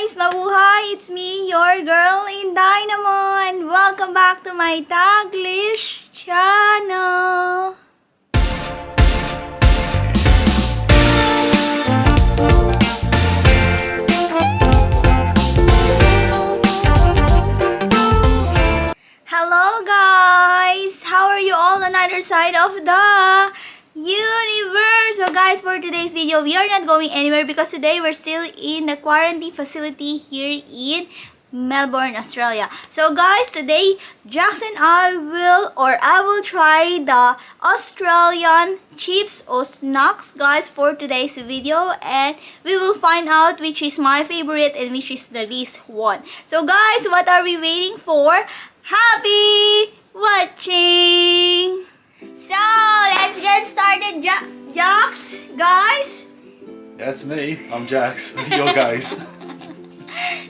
guys! Mabuhay! It's me, your girl InDaynaMo, and welcome back to my Taglish channel! Hello guys! How are you all on either side of the universe? So guys, for today's video, we are not going anywhere because today we're still in the quarantine facility here in Melbourne, Australia. So guys, today Jax and I will try the Australian chips or snacks, guys, for today's video, and we will find out which is my favorite and which is the least one. So guys, what are we waiting for? Happy watching! So, let's get started, Jax, guys. That's me. I'm Jax. Your guys.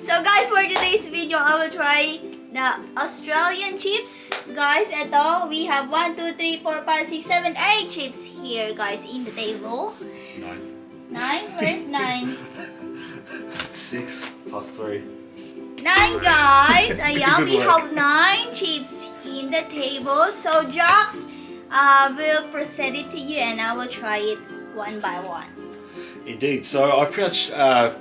So guys, for today's video, I will try the Australian chips. Guys, ito, we have 1, 2, 3, 4, 5, 6, 7, 8 chips here, guys, in the table. 9. 9? Where's 9? 6 plus 3. 9, guys. Ayan, we have 9 chips in the table. So, Jax will present it to you and I will try it one by one. Indeed. So I've pretty much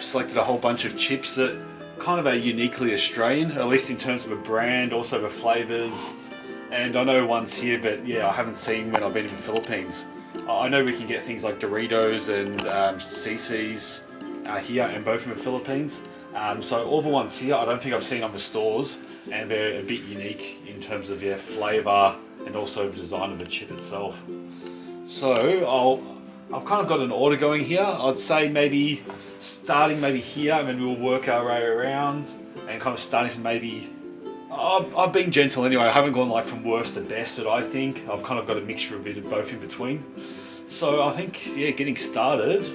selected a whole bunch of chips that kind of are uniquely Australian, at least in terms of a brand, also the flavours. And I know one's here, but yeah, I haven't seen when I've been in the Philippines. I know we can get things like Doritos and CC's here, and both in the Philippines. So all the ones here, I don't think I've seen on the stores, and they're a bit unique in terms of their flavour and also the design of the chip itself. So I've kind of got an order going here. I'd say maybe starting here, and then we'll work our way around, and kind of starting from maybe. I've been gentle anyway. I haven't gone like from worst to best. That I think I've kind of got a mixture of bit of both in between. So I think, yeah, getting started,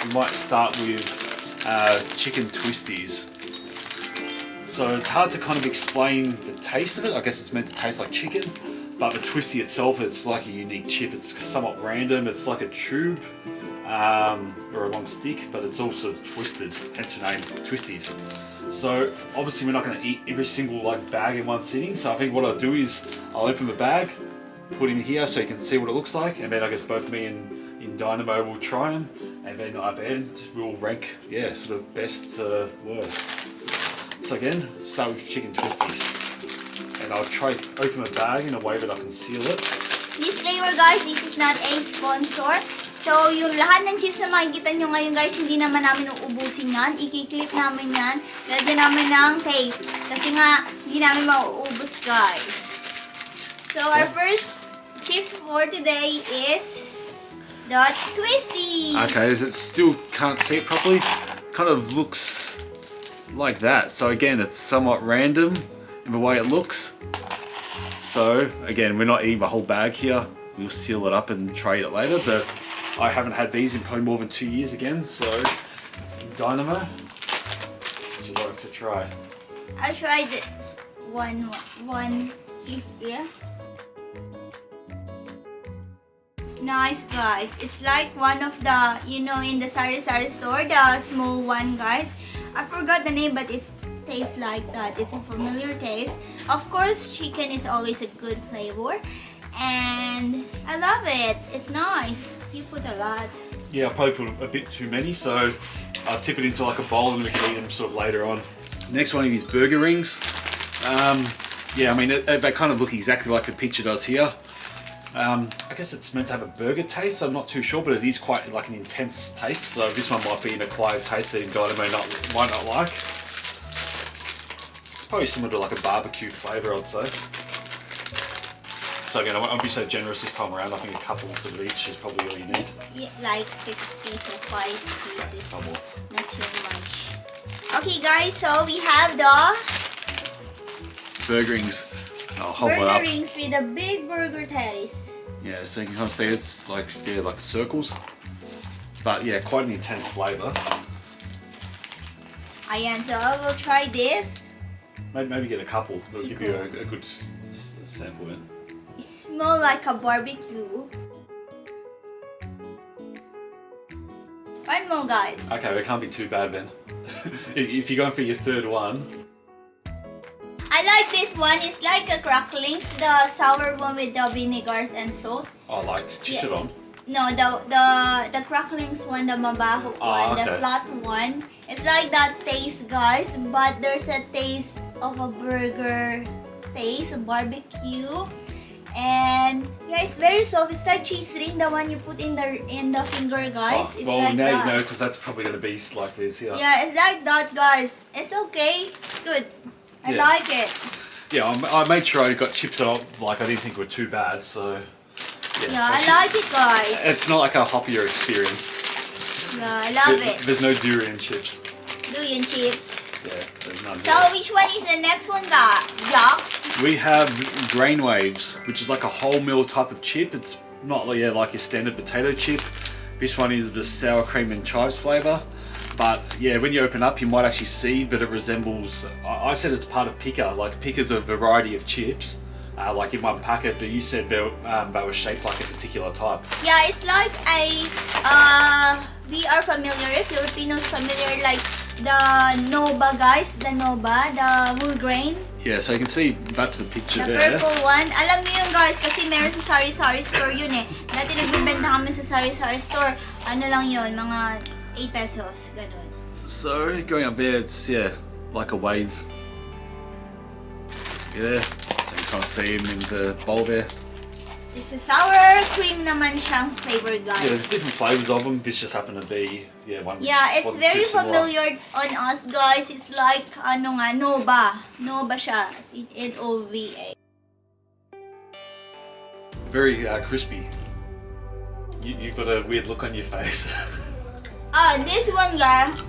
we might start with chicken Twisties. So it's hard to kind of explain the taste of it. I guess it's meant to taste like chicken, but the Twisty itself, it's like a unique chip. It's somewhat random. It's like a tube or a long stick, but it's also twisted, hence the name Twisties. So obviously we're not going to eat every single like bag in one sitting. So I think what I'll do is I'll open the bag, put him here so you can see what it looks like, and then I guess both me and InDaynaMo will try them, and then at the end we'll rank, yeah, sort of best to worst. So again, start with chicken Twisties, and I'll try open the bag in a way that I can seal it. Disclaimer guys, this is not a sponsor. So yung lahat ng chips na makikita nyo ngayon guys, hindi naman namin uubusin yan. I-clip namin yan. Lagyan namin ng tape. Kasi nga, hindi namin mauubos guys. So our first chips for today is the Twisties. Okay, it still can't see it properly. Kind of looks like that. So again, it's somewhat random in the way it looks. So again, we're not eating the whole bag here. We'll seal it up and trade it later, but I haven't had these in probably more than 2 years again. So InDaynaMo, would you like to try? I'll try this one here. It's nice guys. It's like one of the, you know, in the sari sari store, the small one guys. I forgot the name, but it tastes like that. It's a familiar taste. Of course, chicken is always a good flavor, and I love it. It's nice. You put a lot. Yeah, I probably put a bit too many, so I'll tip it into like a bowl and we can eat them sort of later on. Next one is burger rings. Yeah, I mean, they kind of look exactly like the picture does here. I guess it's meant to have a burger taste, I'm not too sure, but it is quite like an intense taste, so this one might be an acquired taste that InDaynaMo might not like. It's probably similar to like a barbecue flavour, I'd say. So again, I won't be so generous this time around. I think a couple of each is probably all you need. Yeah, like 6 pieces or 5 pieces, Couple. not too much. Okay guys, so we have the Burger rings. I'll hold it up. burger rings with a big burger taste. Yeah, so you can kind of see it's like, yeah, like circles. But yeah, quite an intense flavour. Ayan, so I will try this. Maybe get a couple. It'll give you a good sample in. It smells like a barbecue. One more guys. Okay, it can't be too bad then. if you're going for your third one. I like this one. It's like a cracklings, the sour one with the vinegars and salt. I like chicharron. No, the cracklings one, the mabaho one, the flat one. It's like that taste, guys, but there's a taste of a burger taste, a barbecue. And yeah, it's very soft. It's like cheese ring, the one you put in the finger, guys. It's well, like now that. you know, because that's probably going to be like this. Yeah, it's like that, guys. It's okay. It's good. I like it. Yeah, I made sure I got chips that I didn't think were too bad, so yeah, I like it, guys. It's not like a hoppier experience. Yeah, I love it. There's no durian chips. Durian chips. Yeah, there's none. So which one is the next one, Jox? We have grain waves, which is like a wholemeal type of chip. It's not like your standard potato chip. This one is the sour cream and chives flavour. But yeah, when you open up, you might actually see that it resembles. I said it's part of picker. Like picker's a variety of chips, like in one packet. But you said they were shaped like a particular type. Yeah, it's like we are familiar, Filipinos familiar, like the Nova, guys. The Nova, the whole grain. Yeah, so you can see that's the picture the there. The purple one. Alam niyo yun, guys, kasi meron sa sari-sari store yun eh. Dati nagbibenta kami sa sari-sari store. Ano lang yun, mga 8 pesos, ganun. So going up there, it's like a wave. Yeah, so you can't see them in the bowl there. It's a sour cream naman siyang flavor, guys. Yeah, there's different flavors of them. This just happened to be one. Yeah, it's very familiar on us, guys. It's like Nova. Nova siya. Nova. Very crispy. You've got a weird look on your face. This one, guys.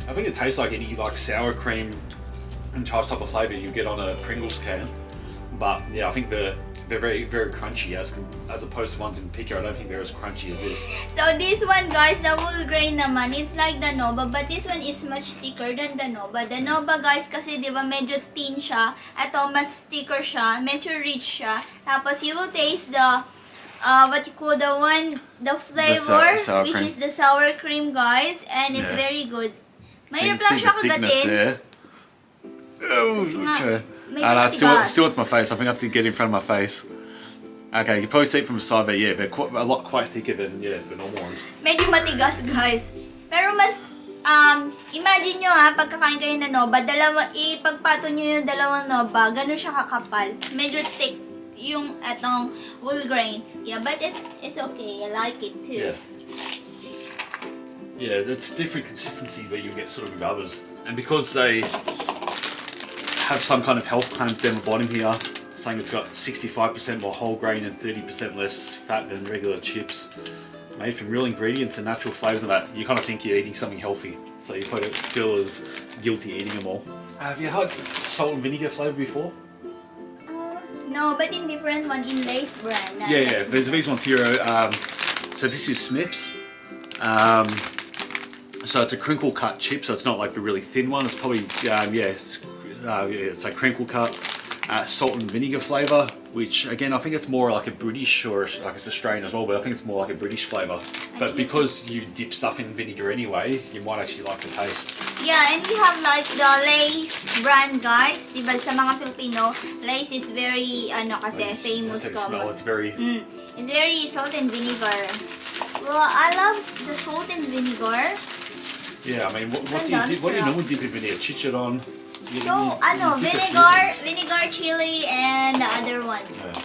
I think it tastes like any sour cream and chives type of flavour you get on a Pringles can. But yeah, I think they're very, very crunchy as opposed to ones in picker. I don't think they're as crunchy as this. So this one, guys, the whole grain naman, it's like the Nova, but this one is much thicker than the Nova. The Nova, guys, kasi di ba medyo thin siya. Ito, mas thicker siya, medyo rich siya. Tapos you will taste the what you call the flavor, which is the sour cream, guys, and it's very good. Mahirap lang siya kagatin. Oh, okay. And I still with my face. I think I have to get in front of my face. Okay, you can probably see it from the side, but yeah, they're quite thicker than the normal ones. Medyo matigas, guys. Pero mas imagine nyo pagkakain kayo ng Nova, ipagpato nyo yung dalawang Nova, ganun siya kakapal. Medyo thick yung etong whole grain. Yeah, but it's okay. I like it too. Yeah, that's different consistency that you get sort of with others. And because they have some kind of health claims down the bottom here, saying it's got 65% more whole grain and 30% less fat than regular chips, made from real ingredients and natural flavours of that, you kind of think you're eating something healthy. So you probably don't feel as guilty eating them all. Have you had salt and vinegar flavour before? No, but in different one, in Lay's brand. Yeah. There's these ones here. So this is Smith's. So it's a crinkle cut chip, so it's not like the really thin one. It's probably it's a crinkle cut, salt and vinegar flavour. Which again, I think it's more like a British or like it's Australian as well, but I think it's more like a British flavour. But because you dip stuff in vinegar anyway, you might actually like the taste. Yeah, and we have like the Lay's brand, guys. Diba sa mga Filipino, Lay's is very famous. Smell, it's very. It's very salt and vinegar. Well, I love the salt and vinegar. Yeah, I mean, what do you normally dip in vinegar? Chicharron. So, vinegar, chili, and the other one. Yeah.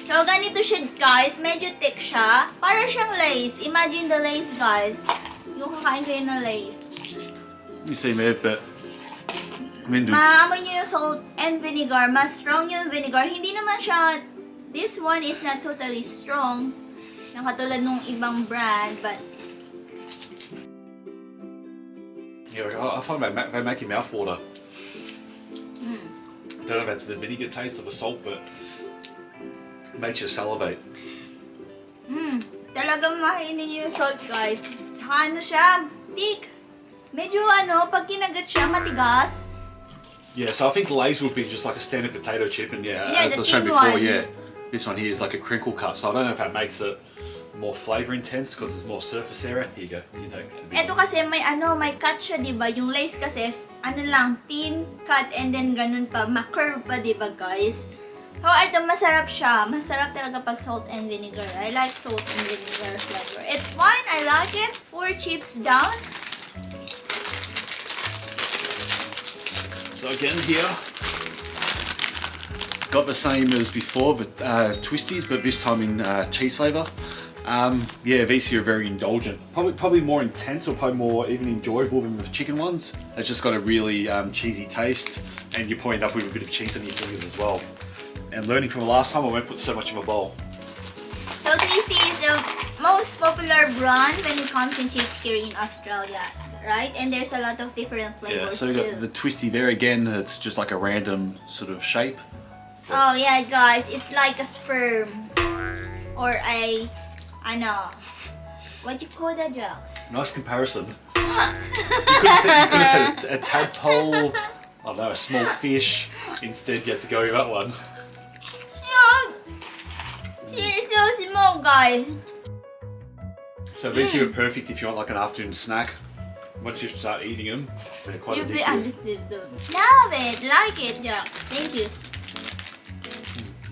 So, ganito siya, guys. Medyo thick siya. Para siyang Lay's. Imagine the Lay's, guys. Yung kakain kayo ng Lay's. You see me, but maamoy niyo yung salt and vinegar. Mas strong yung vinegar. Hindi naman siya, this one is not totally strong. Yung katulad nung ibang brand, but yeah, I find they make your mouth water. I don't know if that's the vinegar taste or the salt, but it makes you salivate. Talagang makainin niyo yung salt, guys. Saka siya, thick. Medyo pag kinagat siya, matigas. Yeah, so I think Lay's would be just like a standard potato chip, and as I the showed thin before, one. this one here is like a crinkle cut, so I don't know if that makes it more flavor intense because there's more surface area. Here you go. You take the big Ito one. kasi may may cut siya, di ba? Yung Lays kasi, lang, thin cut and then ganun pa, ma-curve pa, di ba guys? So, ito, masarap siya. Masarap talaga pag salt and vinegar. I like salt and vinegar flavor. It's fine, I like it. 4 chips down. So again here, got the same as before, the Twisties, but this time in cheese flavor. Yeah, these here are very indulgent. Probably more intense or probably more even enjoyable than the chicken ones. It's just got a really cheesy taste, and you probably end up with a bit of cheese on your fingers as well. And learning from the last time, I won't put so much in a bowl. So, Twisties is the most popular brand when it comes in chips here in Australia, right? And there's a lot of different Yeah, flavors so you too. got the Twisty there again. It's just like a random sort of shape. Oh yeah, guys, it's like a sperm or I know. What you call that, Jax? Nice comparison. You could have said a tadpole. I don't know, a small fish. Instead, you have to go with that one. It's so small, guys. So these here are perfect if you want like an afternoon snack. Once you start eating them, they're quite You'll be addictive. addicted though. Love it, like it, Jax. Thank you.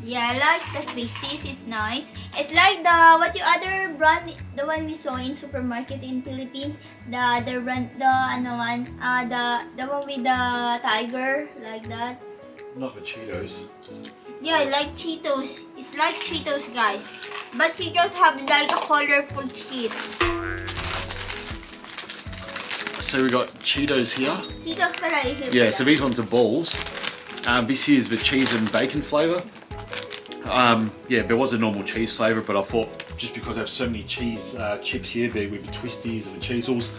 Yeah, I like the Twisties. It's nice. It's like the what you other brand, the one we saw in supermarket in Philippines. The brand, the one, the one with the tiger like that. Not the Cheetos. Yeah, I like Cheetos. It's like Cheetos, guys. But Cheetos have like a colorful cheese. So we got Cheetos here. Cheetos pala if Yeah, so these ones are balls. This here is the cheese and bacon flavour. Yeah, there was a normal cheese flavour, but I thought just because I have so many cheese chips here, there with the Twisties and the Cheezels,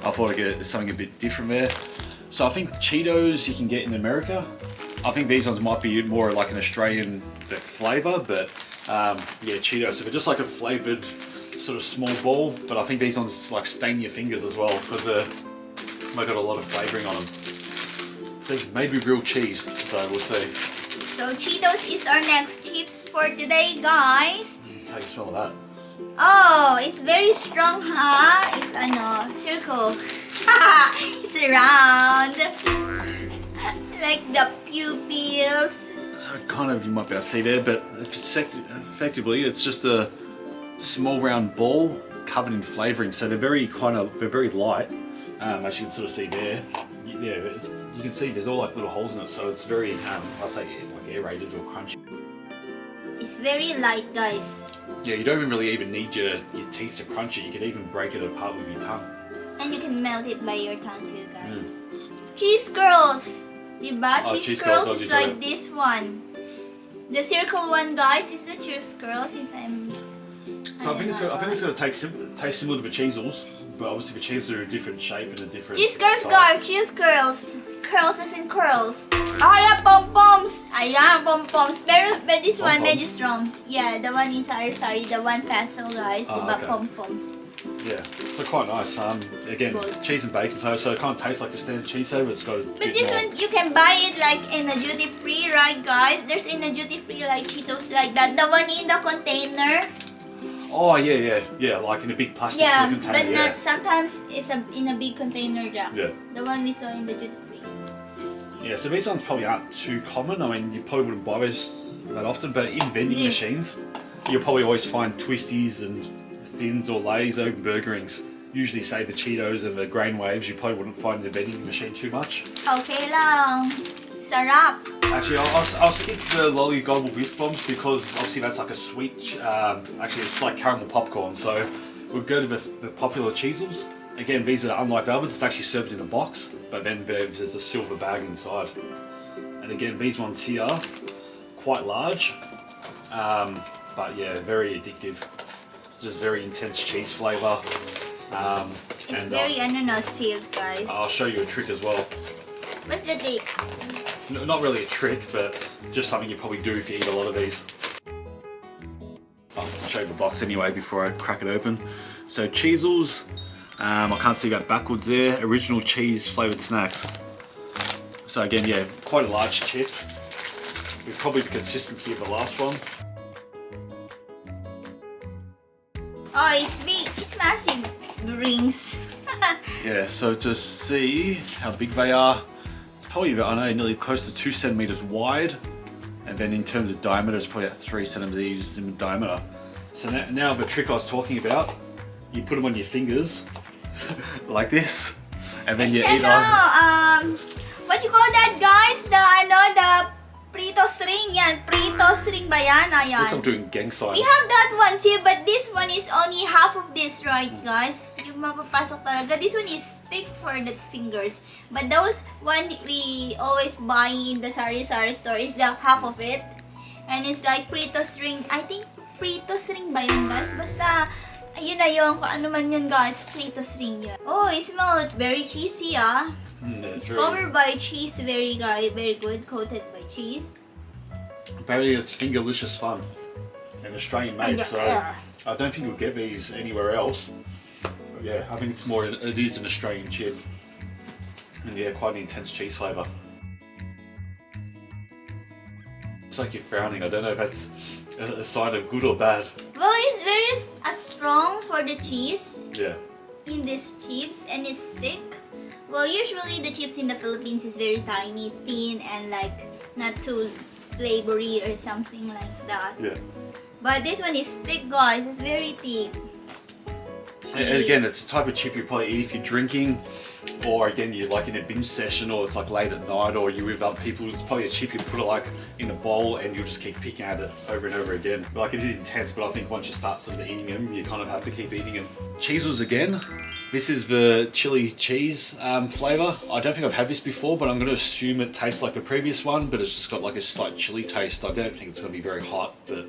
I thought I'd get something a bit different there. So I think Cheetos you can get in America. I think these ones might be more like an Australian flavour, but yeah, Cheetos. So they're just like a flavoured sort of small ball, but I think these ones like stain your fingers as well because they've got a lot of flavouring on them. So maybe real cheese, so we'll see. So Cheetos is our next chips for today, guys. Take a smell of that. Oh, it's very strong, huh? It's circle. It's round. Like the pupils. So kind of you might be able to see there, but effectively it's just a small round ball covered in flavouring. So they're very light. As you can sort of see there. Yeah, you can see there's all like little holes in it, so it's very I say like aerated or crunchy. It's very light, guys. Yeah, you don't even need your teeth to crunch it. You could even break it apart with your tongue. And you can melt it by your tongue too, guys. Cheese curls. Diba? Oh, cheese cheese curls curls, is like this one. The circle one, guys, is the cheese curls. If I'm. So I think it's going to taste similar to the Cheezels, but obviously the Cheezels are a different shape and a different. Cheese curls, size. guys. Cheese curls. Curls as in curls. Ayan, pom-poms. Ayan, pom-poms. Pero this one, medyo strong. Yeah, the one in sari-sari, the 1 peso, guys. Diba? Okay. Pom-poms. Yeah, so quite nice. Again, Gross. cheese and bacon flavour, so it kind of tastes like the standard cheese flavour, but it's got a But bit this more. one, you can buy it like in a duty free, right, guys? There's in a duty free like Cheetos like that. The one in the container. Oh yeah, like in a big plastic Yeah, container. but Yeah. not sometimes it's in a big container, Jax. Yeah. The one we saw in the duty free. Yeah, so these ones probably aren't too common. I mean, you probably wouldn't buy those that often, but in vending machines, you'll probably always find Twisties and Thins or Lays over Burger Rings. Usually, say the Cheetos and the Grain Waves, you probably wouldn't find in the vending machine too much. Okay lang. Sarap. Actually, I'll skip the Lolly Gobble Bisque Bombs because obviously that's like a sweet. Actually, it's like caramel popcorn. So we'll go to the popular Cheezels. Again, these are unlike the others. It's actually served in a box, but then there's a silver bag inside. And again, these ones here, quite large, but yeah, very addictive. It's just very intense cheese flavour. It's and very ananas sealed, guys. I'll show you a trick as well. What's the trick? Not really a trick, but just something you probably do if you eat a lot of these. I'll show you the box anyway before I crack it open. So Cheezels, I can't see that backwards there. Original cheese flavoured snacks. So again, yeah, quite a large chip. With probably the consistency of the last one. it's big. It's massive rings. Yeah, so to see how big they are, it's probably, I know, nearly close to 2 centimeters wide. And then in terms of diameter, it's probably about 3 centimeters in diameter. So now the trick I was talking about, you put them on your fingers, like this, and then you eat on. What you call that, guys? The Prito string yan. Prito string ba yan? Ayan. Looks like I'm doing gang signs. We have that one too, but this one is only half of this, right, guys? Yung mapapasok talaga. This one is thick for the fingers. But those one we always buy in the sari-sari store is the half of it. And it's like Prito string. I think Prito string ba yun, guys? Basta, ayun na yun. Kung ano man yun, guys. Prito string yun. Oh, it smells very cheesy, ah. It's covered by cheese, very good, coated by cheese. Apparently it's fingerlicious fun and Australian made, so I don't think you'll get these anywhere else. But yeah, I think it is an Australian chip. And yeah, quite an intense cheese flavour. Looks like you're frowning. I don't know if that's a sign of good or bad. Well, it's very strong for the cheese. Yeah. In these chips, and it's thick. Well, usually the chips in the Philippines is very tiny, thin, and like not too flavory or something like that. Yeah. But this one is thick, guys. It's very thick. And again, it's the type of chip you probably eat if you're drinking, or again, you're like in a binge session, or it's like late at night, or you're with other people. It's probably a chip you put it like in a bowl and you'll just keep picking at it over and over again. Like, it is intense, but I think once you start sort of eating them, you kind of have to keep eating them. Cheeses again. This is the chili cheese flavour. I don't think I've had this before, but I'm going to assume it tastes like the previous one, but it's just got like a slight chili taste. I don't think it's going to be very hot, but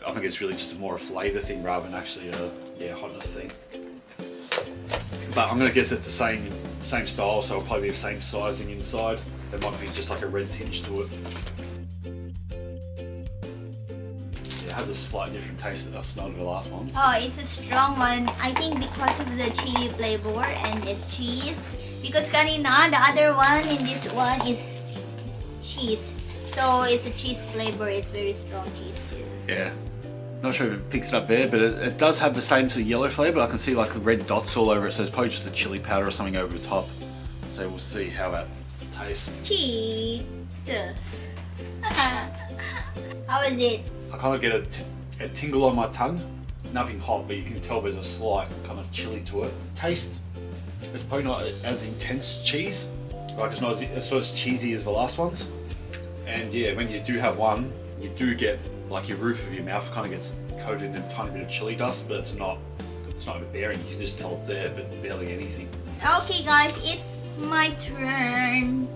I think it's really just more a flavour thing rather than actually a hotness thing. But I'm going to guess it's the same style, so it'll probably be the same sizing inside. There might be just like a red tinge to it. It has a slightly different taste that I smelled of the last ones. Oh, it's a strong one. I think because of the chili flavor and it's cheese. Because kanina, the other one in this one is cheese. So it's a cheese flavor. It's very strong cheese too. Yeah. Not sure if it picks it up there, but it does have the same sort of yellow flavour. But I can see like the red dots all over it, so it's probably just a chili powder or something over the top. So we'll see how that tastes. Cheetos. How is it? I kind of get a tingle on my tongue. Nothing hot, but you can tell there's a slight kind of chili to it. Taste, it's probably not as intense cheese. Like, it's not as cheesy as the last ones. And yeah, when you do have one, you do get like your roof of your mouth kind of gets coated in a tiny bit of chili dust, but it's not overbearing. You can just tell it's there, but barely anything. Okay, guys, it's my turn.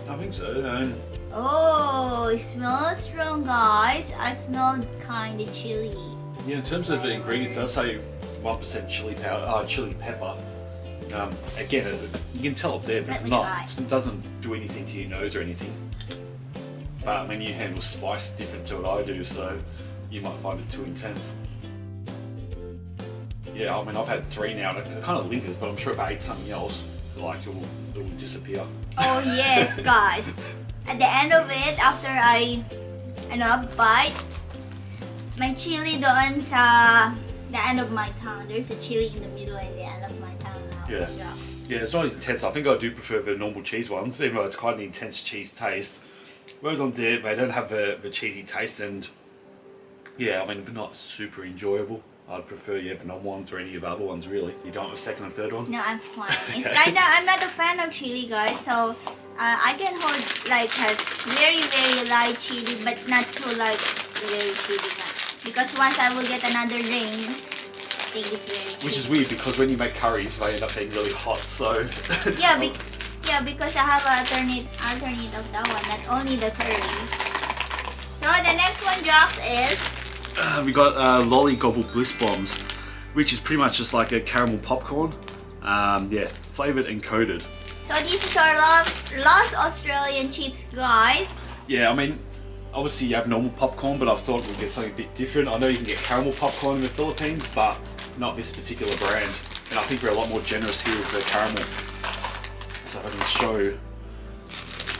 I think so. Oh, it smells strong, guys. I smell kind of chili. Yeah, in terms of the ingredients, I'd say 1% chili pepper. Again, you can tell it's there, but it doesn't do anything to your nose or anything. But I mean, you handle spice different to what I do, so you might find it too intense. Yeah, I mean, I've had 3 now, and it kind of lingers, but I'm sure if I ate something else, like it will disappear. Oh yes, guys. At the end of it, after I bite, may chili doon sa the end of my tongue. There's a chili in the middle and the end of my tongue now. Yeah. Yeah, it's not as intense. I think I do prefer the normal cheese ones, even though it's quite an intense cheese taste. Whereas on there, they don't have the cheesy taste, and yeah, I mean, they're not super enjoyable. I'd prefer the normal ones or any of the other ones, really. You don't want a second and third one? No, I'm fine. It's kinda, I'm not a fan of chili, guys, so I can hold like a very, very light chili, but not too like very chili. Because once I will get another ring, I think it's very chili. Which is weird, because when you make curries, they end up being really hot, so... Yeah, because I have an alternate of that one, not only the curry. So the next one, Jox, is... we got Lolly Gobble Bliss Bombs, which is pretty much just like a caramel popcorn. Yeah, flavoured and coated. So this is our last Australian chips, guys. Yeah, I mean, obviously you have normal popcorn, but I thought we'd get something a bit different. I know you can get caramel popcorn in the Philippines, but not this particular brand. And I think we're a lot more generous here with the caramel. So if I can show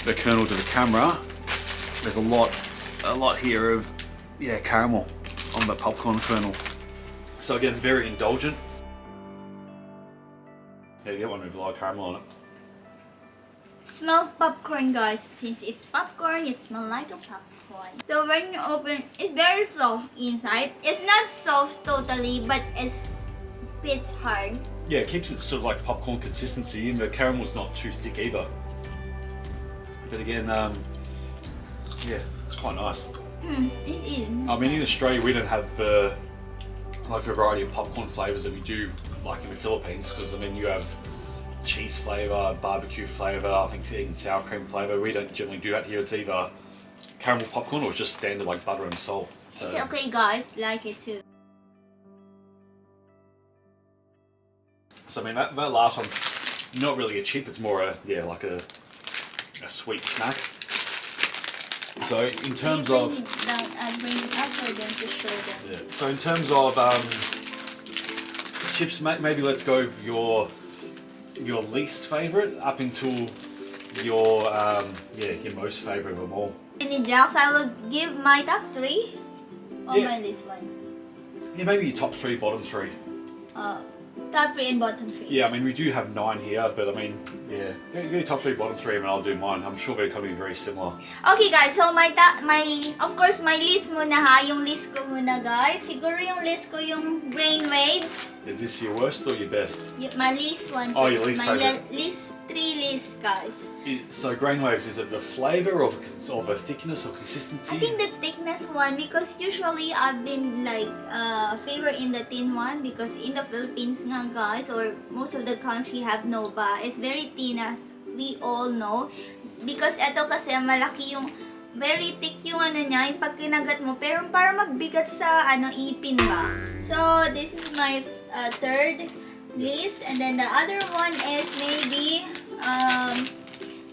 the kernel to the camera, there's a lot here of caramel on the popcorn kernel. So again, very indulgent. Yeah, you get one with a lot of caramel on it. Smell popcorn, guys. Since it's popcorn, it smells like a popcorn. So when you open, it's very soft inside. It's not soft totally, but it's a bit hard. Yeah, it keeps it sort of like popcorn consistency, and the caramel's not too thick either. But again, yeah, it's quite nice. It is. I mean, in Australia we don't have the variety of popcorn flavors that we do like in the Philippines, because I mean you have cheese flavor, barbecue flavor, I think even sour cream flavor. We don't generally do that here. It's either caramel popcorn or it's just standard like butter and salt. So It's okay, guys. Like it too. I mean that last one's not really a chip. It's more like a sweet snack. So in terms of I bring it up for them to show them. yeah. So in terms of chips, maybe let's go with your least favorite up until your most favorite of them all. In Jax, I will give my top 3 on Yeah. my list one. Yeah, maybe your top 3, bottom 3. Top 3 and bottom 3. Yeah, I mean we do have 9 here, but I mean go your top 3, bottom 3, and I'll do mine. I'm sure they're going to be very similar. Okay, guys, so of course my list muna ha, yung list ko muna, guys. Siguro yung list ko yung brainwaves. Is this your worst or your best? My least one. Oh, your first. least my favorite. list 3 list, guys. So grain waves, is it the flavor or of a thickness or consistency? I think the thickness one, because usually I've been like favor in the thin one, because in the Philippines nga, guys, or most of the country have Nova. It's very thin, as we all know, because eto kasi malaki yung very thick yung ano niya, yung pag kinagat mo, pero para magbigat sa ipin ba. So this is my third list, and then the other one is maybe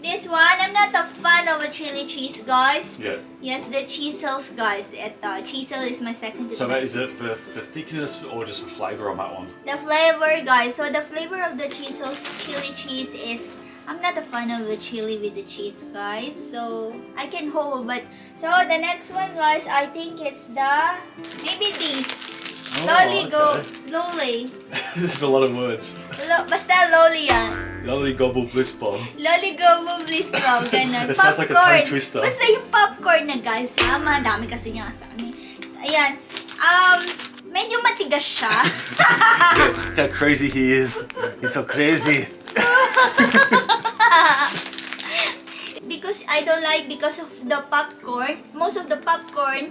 this one. I'm not a fan of a chili cheese, guys. Yeah. Yes, the Cheetos, guys. Cheetos is my second. So that is it the thickness or just the flavor on that one? The flavor, guys. So the flavor of the Cheetos chili cheese is, I'm not a fan of the chili with the cheese, guys. So I can hold, but so the next one, guys, I think it's maybe this. Lolly. There's a lot of words. Basta lolly yan. Lolly gobble bliss bomb. Lolly gobble bliss bomb, ganun. It sounds like a tongue twister. Basta yung popcorn na, guys, ha? Madami kasi niya sa amin. Ayan. Medyo matigas siya. Look how crazy he is. He's so crazy. Because I don't like, because of the popcorn. Most of the popcorn,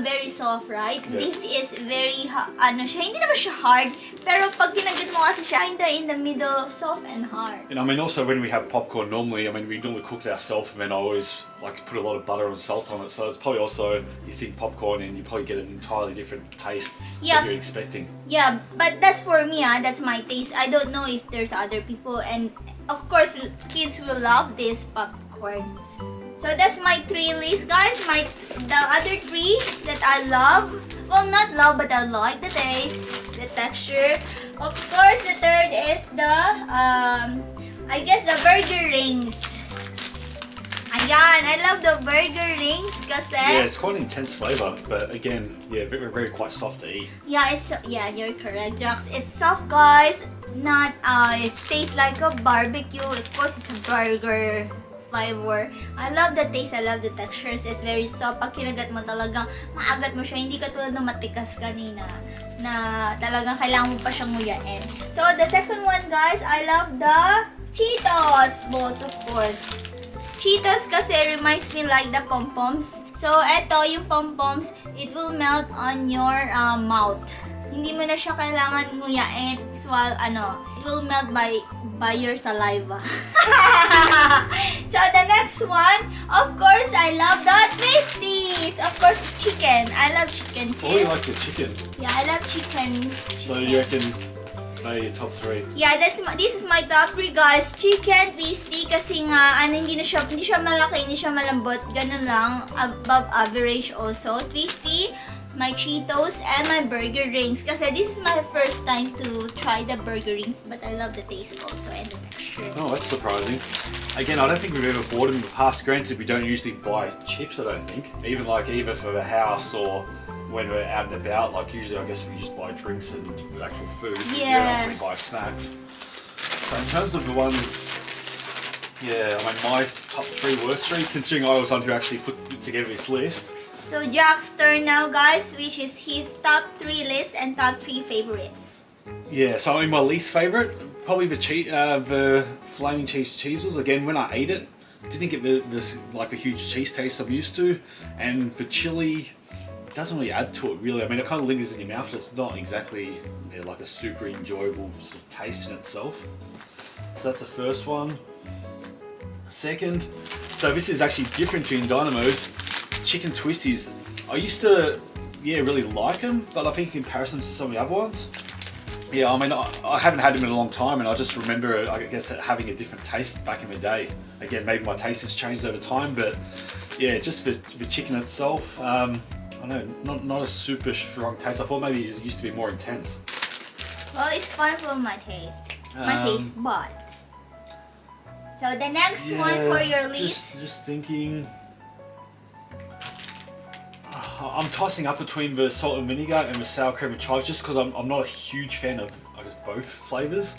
very soft, right? Yeah. This is very, hindi naman siya hard, pero pag kinagat mo kasi siya, in the middle, soft and hard. And I mean also when we have popcorn normally, I mean we normally cook it ourselves, and then I always like to put a lot of butter and salt on it, so it's probably also, you think popcorn and you probably get an entirely different taste Yeah. that you're expecting. Yeah, but that's for me, that's my taste. I don't know if there's other people, and of course, kids will love this popcorn. So that's my 3 list, guys. The other 3 that I love, well, not love, but I like the taste, the texture. Of course, the third is the, I guess the burger rings. Ayan, I love the burger rings kasi. Yeah, it's quite an intense flavor, but again, yeah, very quite soft to eat. Yeah, you're correct, Jax. It's soft, guys. Not, it tastes like a barbecue. Of course, it's a burger flavor. I love the taste, I love the textures. It's very soft. Pag kinagat mo talagang maagat mo siya. Hindi katulad ng matikas kanina na talagang kailangan mo pa siyang nguyain. So, the second one, guys, I love the Cheetos Balls, of course. Cheetos kasi reminds me like the pom-poms. So, eto, yung pom-poms, it will melt on your mouth. Hindi mo na siya kailangan nguyain. It will melt by your saliva. So, the next one, of course, I love the Twisties. Of course, chicken. I love chicken too. Oh, you like the chicken? Yeah, I love chicken. So you reckon your top 3? Yeah, this is my top 3, guys. Chicken twisty kasi nga hindi siya malaki, hindi siya malambot. Ganun lang, above average also. Twisty, my Cheetos, and my burger rings. Kasi this is my first time to try the burger rings, but I love the taste also and the texture. Oh, that's surprising. Again, I don't think we've ever bought them in the past. Granted, we don't usually buy chips, I don't think. Either for the house or when we're out and about. Like usually, I guess we just buy drinks and actual food. Yeah. We don't actually buy snacks. So in terms of the ones, yeah, I mean my top 3 worst 3, considering I was one who actually put together this list. So Jack's turn now, guys, which is his top 3 list and top 3 favorites. Yeah, so I mean my least favorite, probably the flaming cheese Cheezels. Again, when I ate it, didn't get the huge cheese taste I'm used to, and the chili, it doesn't really add to it really. I mean, it kind of lingers in your mouth, but it's not exactly like a super enjoyable sort of taste in itself. So that's the first one. Second, so this is actually different to InDaynaMo's chicken Twisties. I used to, really like them, but I think in comparison to some of the other ones, I mean, I haven't had them in a long time, and I just remember, I guess, having a different taste back in the day. Again, maybe my taste has changed over time, but yeah, just the chicken itself, I don't know, not a super strong taste. I thought maybe it used to be more intense. Well, it's fine for my taste. My taste bud. So the next one for your list. Just thinking. I'm tossing up between the salt and vinegar and the sour cream and chives, just because I'm not a huge fan of, I guess, both flavors.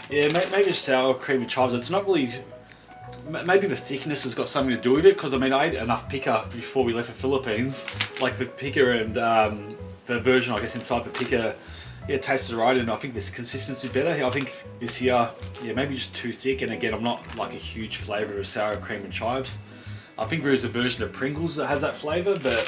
Maybe the sour cream and chives. It's not really. Maybe the thickness has got something to do with it, because I mean I ate enough picker before we left the Philippines. Like the picker and the version, I guess, inside the picker, it tasted right, and I think this consistency is better. I think this here, maybe just too thick. And again, I'm not like a huge flavour of sour cream and chives. I think there is a version of Pringles that has that flavour, but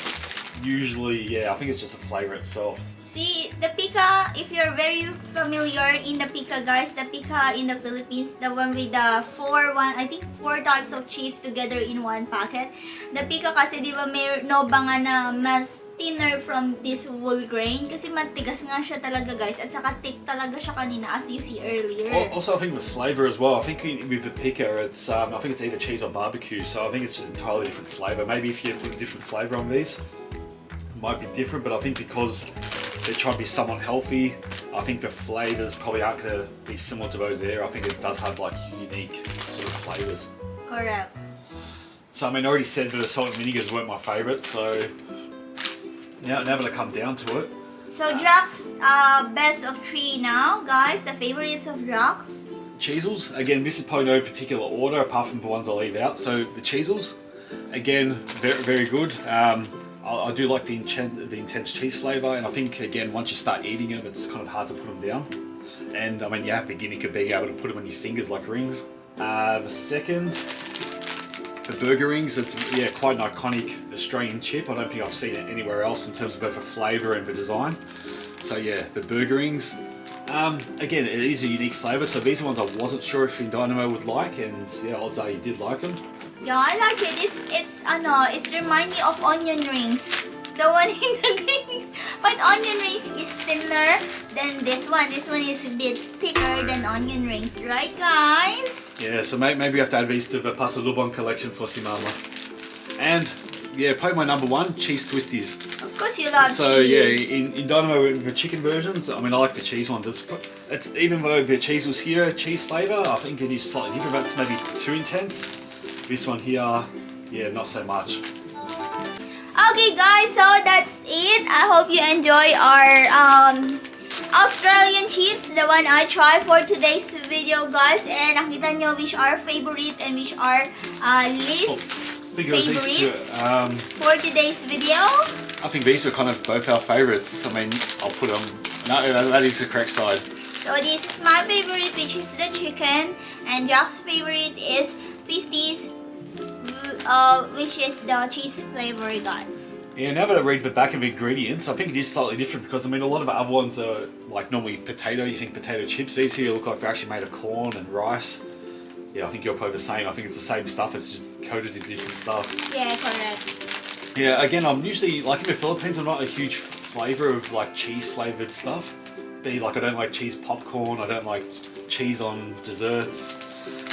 usually, I think it's just a flavour itself. See, the pica, if you're very familiar in the pica, guys, the pica in the Philippines, the one with the 4 types of chips together in one packet. The pica kasi, di ba, may nobanga na mas thinner from this whole grain, kasi matigas nga siya talaga, guys, at saka thick talaga siya kanina, as you see earlier. Also, I think the flavour as well. I think with the pica, it's I think it's either cheese or barbecue, so I think it's just entirely different flavour. Maybe if you put a different flavour on these, it might be different, but I think because they're trying to be somewhat healthy, I think the flavours probably aren't going to be similar to those there. I think it does have like unique sort of flavours. Correct. So I mean, I already said that the salt and vinegars weren't my favourite, so now that I come down to it. So Jack's best of 3 now, guys, the favorites of Jack's. Cheezels, again, this is probably no particular order apart from the ones I leave out. So the Cheezels, again, very, very good. I do like the intense cheese flavour, and I think, again, once you start eating them, it's kind of hard to put them down. And I mean, you have the gimmick of being able to put them on your fingers like rings. The second, the burger rings, it's quite an iconic Australian chip. I don't think I've seen it anywhere else in terms of both the flavour and the design. So yeah, the burger rings. Again, it is a unique flavour, so these are ones I wasn't sure if InDaynaMo would like, and odds are you did like them. Yeah, I like it. It's remind me of onion rings. The one in the green. But onion rings is thinner than this one. This one is a bit thicker than onion rings, right, guys? Yeah, so maybe we have to add these to the Pasalubong collection for Simama. And probably my number 1, cheese Twisties. Of course you love cheese. So in InDaynaMo, the chicken versions, I mean I like the cheese ones. It's even though the cheese was here, cheese flavour, I think it is slightly different, but it's maybe too intense. This one here, not so much. Okay guys, so that's it. I hope you enjoy our Australian chips, the one I tried for today's video, guys. And nakita nyo which are favorite and which are least favorites for today's video. I think these are kind of both our favourites. I mean, I'll put them. No, that is the correct side. So this is my favorite, which is the chicken, and Jack's favorite is Twisties, which is the cheese flavor, guys. Yeah, now that I read the back of the ingredients, I think it is slightly different, because I mean a lot of the other ones are like normally potato, you think potato chips. These here look like they're actually made of corn and rice. Yeah, I think you're probably the same. I think it's the same stuff, it's just coated in different stuff. Yeah, correct. Yeah, again, I'm usually, like in the Philippines, I'm not a huge flavour of like cheese flavoured stuff. Like I don't like cheese popcorn, I don't like cheese on desserts.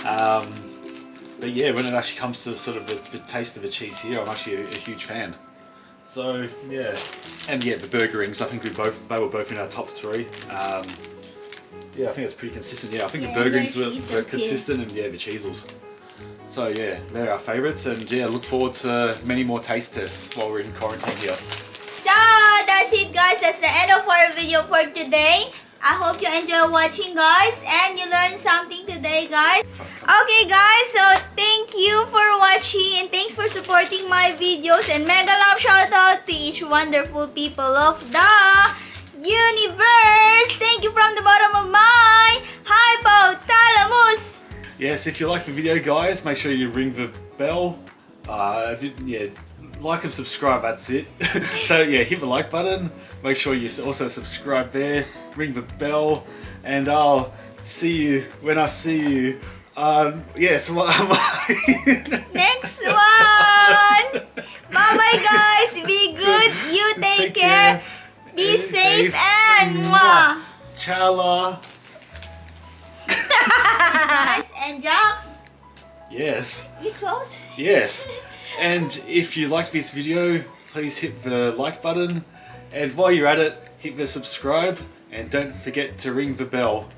But yeah, when it actually comes to sort of the taste of the cheese here, I'm actually a huge fan. So yeah, and the burger rings, I think they were both in our top 3. I think it's pretty consistent. Yeah, I think the burger rings were consistent, and the Cheezels. So yeah, they're our favourites, and yeah, look forward to many more taste tests while we're in quarantine here. So that's it, guys. That's the end of our video for today. I hope you enjoy watching, guys, and you learned something today, guys. Okay, guys, so thank you for watching and thanks for supporting my videos, and mega love shout out to each wonderful people of the universe. Thank you from the bottom of my hypothalamus. Yes, if you like the video, guys, make sure you ring the bell. Yeah, like and subscribe, that's it. So yeah, hit the like button. Make sure you also subscribe there. Ring the bell. And I'll see you when I see you. Yes, Next one. Bye-bye, guys. Be good. You take care. Be safe and mwah. Chala. Guys and Jocks. Yes. You close? Yes. And if you liked this video, please hit the like button. And while you're at it, hit the subscribe. And don't forget to ring the bell.